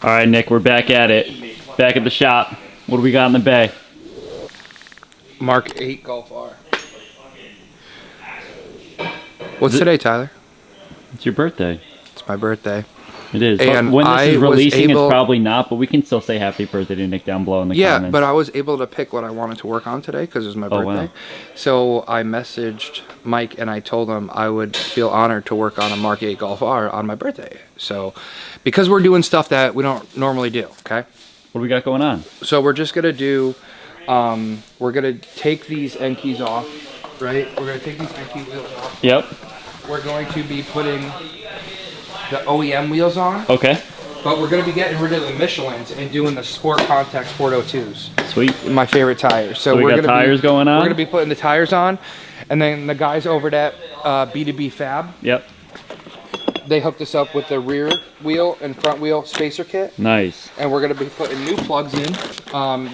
All right, Nick, we're back at it. Back at the shop. What do we got in the bay? MK8 Golf R. What's today, Tyler? It's your birthday. It's my birthday. It is. And when this is releasing, it's probably not, but we can still say happy birthday to Nick down below in the comments. Yeah, but I was able to pick what I wanted to work on today because it was my birthday. Wow. So I messaged Mike and I told him I would feel honored to work on a MK8 Golf R on my birthday. So, because we're doing stuff that we don't normally do, okay? What do we got going on? So we're just gonna do, we're gonna take these end keys off, right? We're gonna take these end key wheels off. Yep. We're going to be putting the OEM wheels on. Okay. But we're going to be getting rid of the Michelins and doing the Sport Contact Sport 02s. Sweet. My favorite tires. So we got tires going on? We're going to be putting the tires on. And then the guys over at B2B Fab. Yep. They hooked us up with the rear wheel and front wheel spacer kit. Nice. And we're going to be putting new plugs in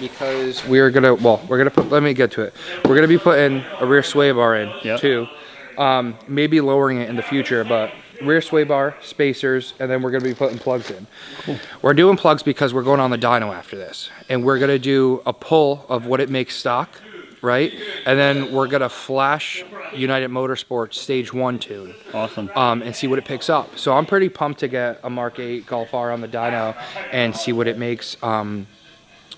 because we're going to, let me get to it. We're going to be putting a rear sway bar in too. Maybe lowering it in the future, but rear sway bar, spacers, and then we're going to be putting plugs in. Cool. We're doing plugs because we're going on the dyno after this. And we're going to do a pull of what it makes stock, right? And then we're going to flash United Motorsports Stage 1 tune. Awesome. And see what it picks up. So I'm pretty pumped to get a MK8 Golf R on the dyno and see what it makes.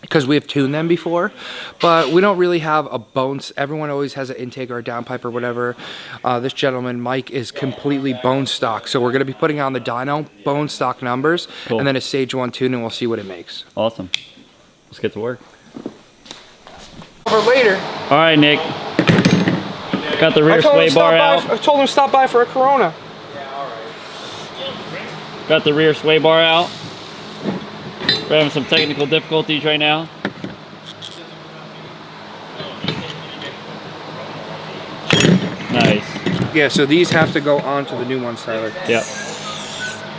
Because we have tuned them before, but we don't really have a bones. Everyone always has an intake or a downpipe or whatever. This gentleman, Mike, is completely bone stock. So we're going to be putting on the dyno bone stock numbers and then a stage 1 tune, and we'll see what it makes. Awesome. Let's get to work. Over later. All right, Nick. Got the rear sway bar out. I told him to stop by for a Corona. Yeah, all right. Got the rear sway bar out. We're having some technical difficulties right now. Nice. Yeah, so these have to go on to the new ones, Tyler. Yep.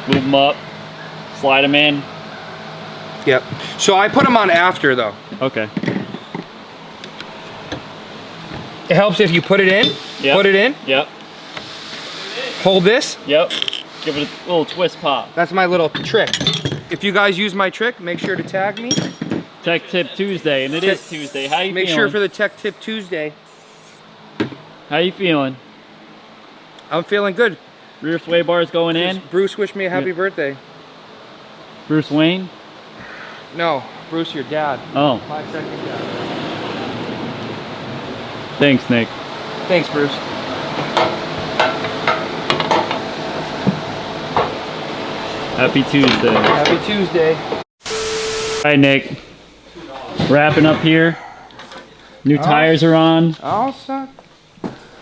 Move them up. Slide them in. Yep. So I put them on after, though. Okay. It helps if you put it in. Yep. Put it in. Yep. Hold this. Yep. Give it a little twist pop. That's my little trick. If you guys use my trick, make sure to tag me. Tech Tip Tuesday, and it is Tuesday. How you feeling? Make sure for the Tech Tip Tuesday. How you feeling? I'm feeling good. Rear sway bars going in. Bruce wished me a happy birthday. Bruce Wayne? No, Bruce, your dad. Oh. My second dad. Thanks, Nick. Thanks, Bruce. Happy Tuesday. Happy Tuesday. All right, Nick. Wrapping up here. New tires are on. Oh, son.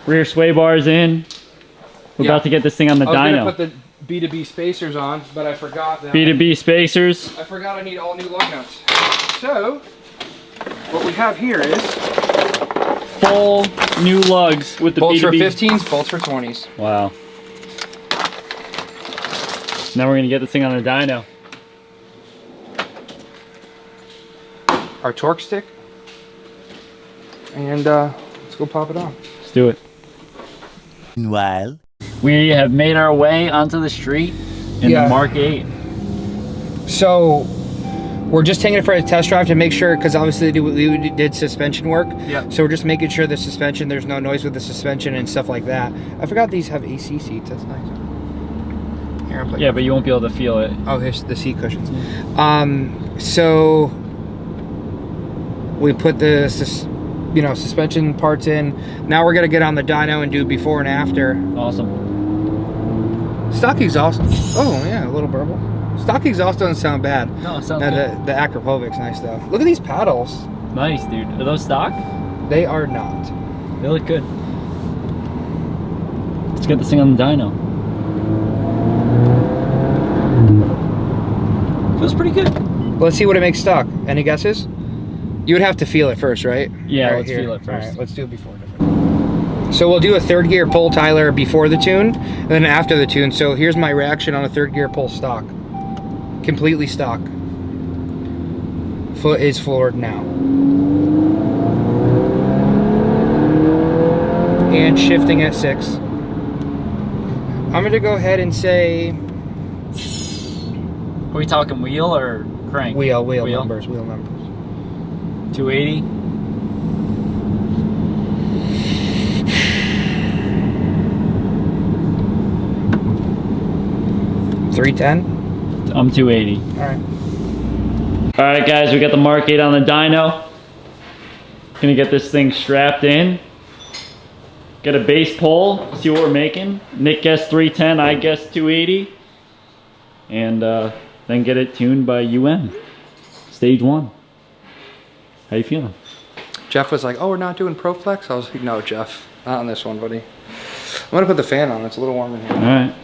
Rear sway bars in. We're about to get this thing on the dyno. I was gonna put the B2B spacers on, but I forgot that. B2B spacers. I forgot I need all new lug nuts. So, what we have here is full new lugs with the bolts B2B. for 15s, bolts for 20s. Wow. Now we're gonna get this thing on a dyno. Our torque stick. And let's go pop it on. Let's do it. Meanwhile, we have made our way onto the street in the MK8. So we're just taking it for a test drive to make sure, because obviously we did suspension work. Yeah. So we're just making sure the suspension, there's no noise with the suspension and stuff like that. I forgot these have AC seats. That's nice. Here, yeah, but you won't be able to feel it. Oh, here's the seat cushions. So we put the suspension parts in. Now we're gonna get on the dyno and do before and after. Awesome. Stock exhaust. Oh yeah, a little burble. Stock exhaust doesn't sound bad. No, it sounds good. The Akrapovic's nice though. Look at these paddles. Nice, dude. Are those stock? They are not. They look good. Let's get this thing on the dyno. Feels pretty good. Let's see what it makes stock. Any guesses? You would have to feel it first, right? Yeah, let's feel it first. All right, let's do it before. So we'll do a third gear pull, Tyler, before the tune, and then after the tune. So here's my reaction on a third gear pull stock. Completely stock. Foot is floored now. And shifting at 6. I'm gonna go ahead and say we talking wheel or crank? Wheel numbers. 280. $310. I'm 280. All right. All right, guys, we got the Mark 8 on the dyno. Gonna get this thing strapped in. Get a base pole, see what we're making. Nick guessed 310, I guessed 280. And then get it tuned by UM. Stage 1. How you feeling? Jeff was like, oh, we're not doing ProFlex? I was like, no, Jeff, not on this one, buddy. I'm gonna put the fan on, it's a little warm in here. All right.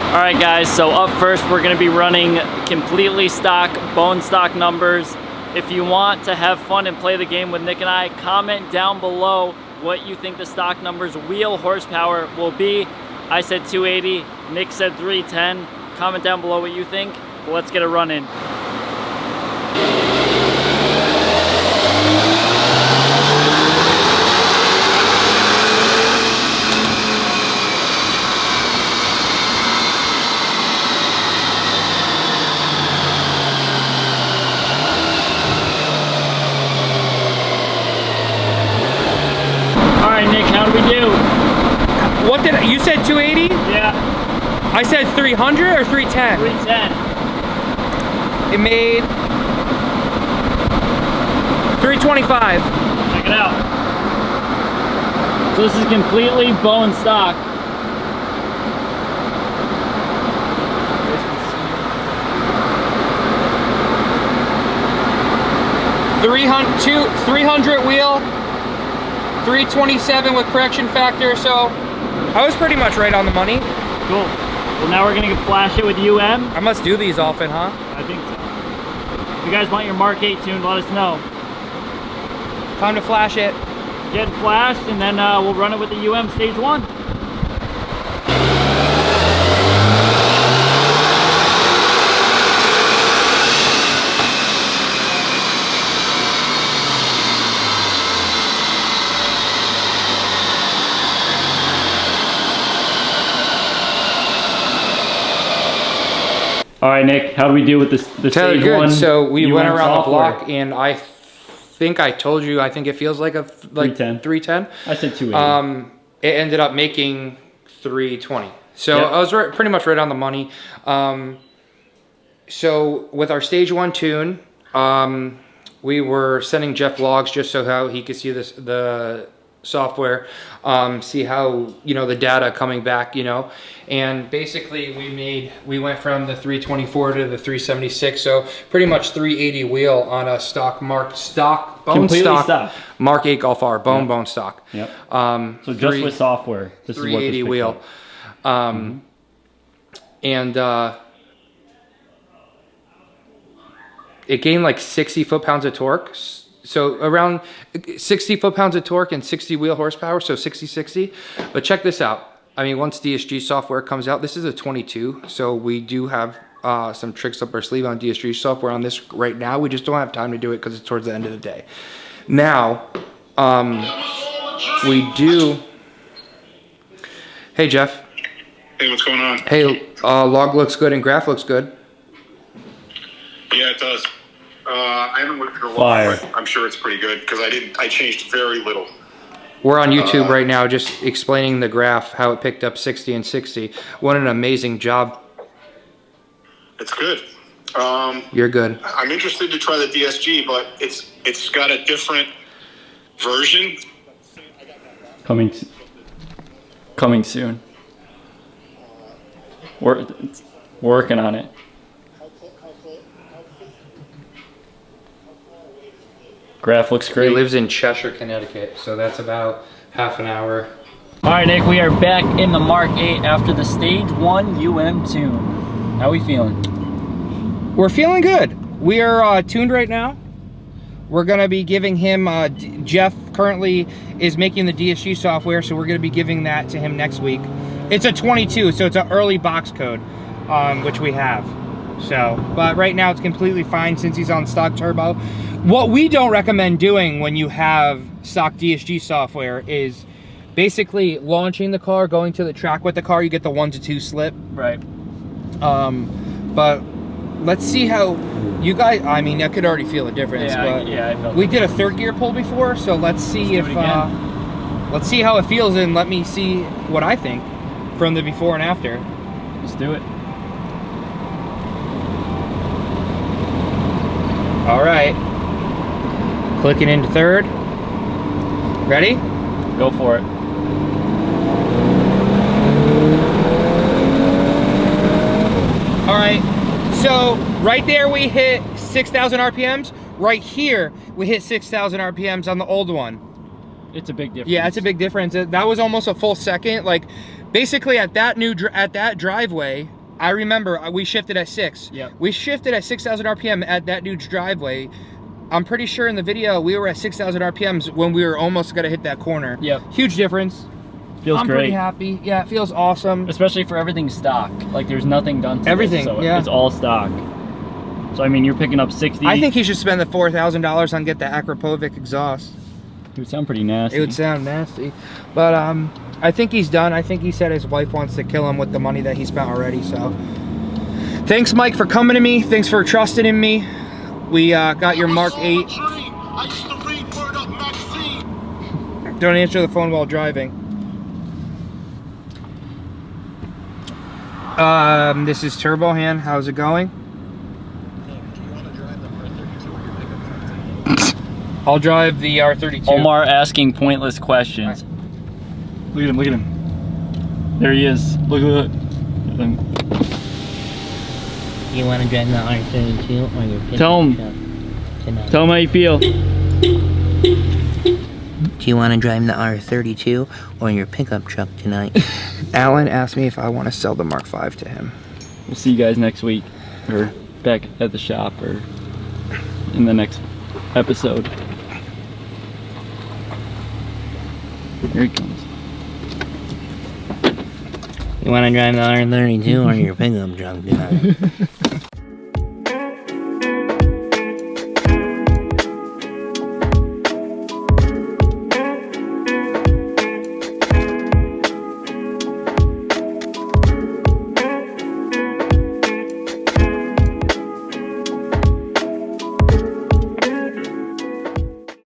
All right, guys, so up first, we're gonna be running completely stock, bone stock numbers. If you want to have fun and play the game with Nick and I, comment down below what you think the stock numbers wheel horsepower will be. I said 280, Nick said 310. Comment down below what you think, but let's get it running. Nick, how do we do? What did you said 280? Yeah. I said 300 or 310? 310. It made 325. Check it out. So this is completely bone stock. 300 wheel. 327 with correction factor, so I was pretty much right on the money. Cool. Well, now we're gonna flash it with UM. I must do these often, huh? I think so. If you guys want your Mark 8 tuned, let us know. Time to flash it. Get it flashed, and then we'll run it with the UM Stage 1. All right, Nick, how do we do with this? The Stage 1? So we went around software? the block, and I think I told you, I think it feels like a 310. I said 280. It ended up making 320. So yep. I was pretty much right on the money. So with our Stage 1 tune, we were sending Jeff logs just so how he could see the software, see how, you know, the data coming back, you know, and basically we went from the 324 to the 376, so pretty much 380 wheel on a bone stock Mark 8 Golf R bone stock. Yep. So just with software, this 380 is what this wheel, and it gained like 60 foot-pounds of torque. So around 60 foot-pounds of torque and 60 wheel horsepower, so 60-60. But check this out. I mean, once DSG software comes out, this is a 22, so we do have some tricks up our sleeve on DSG software on this right now. We just don't have time to do it because it's towards the end of the day. Now, we do... Hey, Jeff. Hey, what's going on? Hey, log looks good and graph looks good. Yeah, it does. I haven't looked at a while, but I'm sure it's pretty good because I changed very little. We're on YouTube right now just explaining the graph, how it picked up 60 and 60. What an amazing job. It's good. You're good. I'm interested to try the DSG, but it's got a different version. Coming soon. We're working on it. Graph looks great. He lives in Cheshire, Connecticut, so that's about half an hour. All right, Nick, we are back in the Mark 8 after the Stage 1 UM tune. How are we feeling? We're feeling good. We are tuned right now. We're gonna be giving him, Jeff currently is making the DSG software, so we're gonna be giving that to him next week. It's a 22, so it's an early box code, which we have. So, but right now it's completely fine since he's on stock turbo. What we don't recommend doing when you have stock DSG software is basically launching the car, going to the track with the car, you get the 1 to 2 slip. Right. But let's see how you guys. I mean, I could already feel the difference. Yeah, but I felt we did a third gear pull before, so let's see if let's see how it feels, and let me see what I think from the before and after. Let's do it. All right, clicking into third. Ready? Go for it. All right, so right there we hit 6,000 RPMs. Right here we hit 6,000 RPMs on the old one. It's a big difference. Yeah, it's a big difference. That was almost a full second. Like, basically at that driveway, I remember we shifted at 6. Yep. We shifted at 6,000 RPM at that dude's driveway. I'm pretty sure in the video we were at 6,000 RPMs when we were almost gonna hit that corner. Yep. Huge difference. Feels I'm great. pretty happy. Yeah, it feels awesome. Especially for everything stock. Like there's nothing done to Everything, this, so yeah. it's all stock. So I mean, you're picking up 60. I think he should spend the $4,000 on get the Akrapovic exhaust. It would sound pretty nasty. It would sound nasty, but I think he's done. I think he said his wife wants to kill him with the money that he spent already. So, thanks, Mike, for coming to me. Thanks for trusting in me. We got your Mark 8. I used to read Word Up magazine. Don't answer the phone while driving. This is Turbo Hand. How's it going? I'll drive the R32. Omar asking pointless questions. Look at him, look at him. There he is. Look at him. You want to drive the R32 or your pickup Tell him. truck tonight? Tell him how you feel. Do you want to drive the R32 or your pickup truck tonight? Alan asked me if I want to sell the Mark 5 to him. We'll see you guys next week. Or back at the shop or in the next episode. Here he comes. You want to drive the R32 or your pickup truck tonight?